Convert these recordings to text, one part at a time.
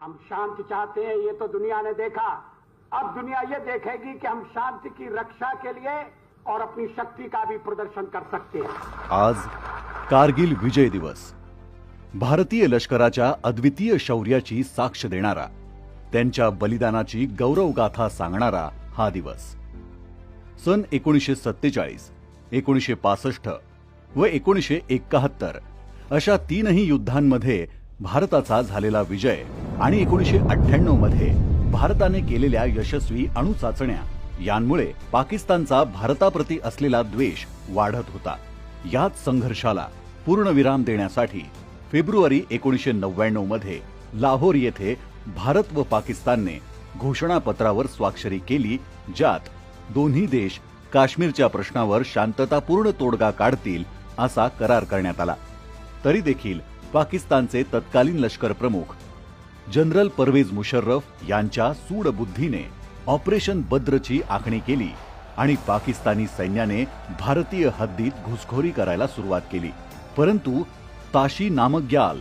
हम शांति चाहते हैं, ये तो दुनिया ने देखा। अब दुनिया ये देखेगी कि हम शांति की रक्षा के लिए और अपनी शक्ति का भी प्रदर्शन कर सकते हैं। आज कारगिल विजय दिवस, भारतीय लष्कराच्या अद्वितीय शौर्याची साक्ष देणारा, त्यांच्या बलिदानाची गौरवगाथा सांगणारा हा दिवस। सन 1947, 1965 व 1971 अशा तीनही युद्धांमध्ये भारताचा झालेला विजय आणि 1998 मध्ये भारताने केलेल्या यशस्वी अणुचाचण्या यांमुळे पाकिस्तानचा भारताप्रती असलेला द्वेष वाढत होता। याच संघर्षाला पूर्णविराम देण्यासाठी फेब्रुवारी 1999 मध्ये लाहोर येथे भारत व पाकिस्तानने घोषणापत्रावर स्वाक्षरी केली, ज्यात दोन्ही देश काश्मीरच्या प्रश्नावर शांततापूर्ण तोडगा काढतील असा करार करण्यात आला। तरी देखील पाकिस्तानचे तत्कालीन लष्कर प्रमुख जनरल परवेज मुशर्रफ यांच्या सूडबुद्धीने ऑपरेशन बद्रची आखणी केली आणि पाकिस्तानी सैन्याने भारतीय हद्दीत घुसखोरी करायला सुरुवात केली। परंतु ताशी नामग्याल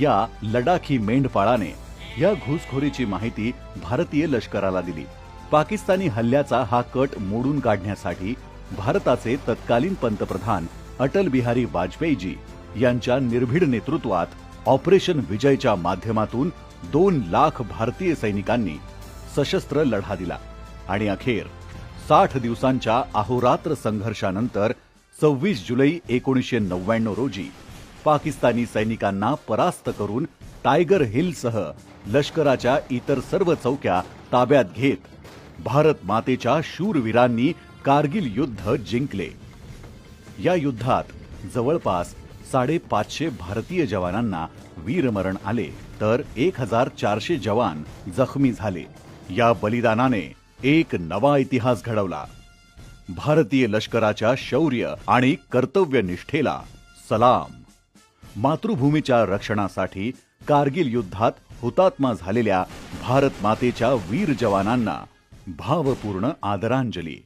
या लडाखी मेंढपाळाने या घुसखोरीची माहिती भारतीय लष्कराला दिली। पाकिस्तानी हल्ल्याचा हा कट मोडून काढण्यासाठी भारताचे तत्कालीन पंतप्रधान अटल बिहारी वाजपेयीजी यांच्या निर्भीड नेतृत्वात ऑपरेशन विजयच्या माध्यमातून 2 लाख भारतीय सैनिकांनी सशस्त्र लढा दिला आणि अखेर 60 दिवसांच्या अहोरात्र संघर्षानंतर 26 जुलै 1999 रोजी पाकिस्तानी सैनिकांना परास्त करून टायगर हिलसह लष्कराच्या इतर सर्व चौक्या ताब्यात घेत भारत मातेच्या शूरवीरांनी कारगिल युद्ध जिंकले। या युद्धात जवळपास 550 भारतीय जवानांना वीरमरण आले तर 1400 जवान जखमी झाले। या बलिदानाने एक नवा इतिहास घडवला। भारतीय लष्कराच्या शौर्य आणि कर्तव्यनिष्ठेला सलाम। मातृभूमीच्या रक्षणासाठी कारगिल युद्धात हुतात्मा झालेल्या भारत मातेच्या वीर जवानांना भावपूर्ण आदरांजली।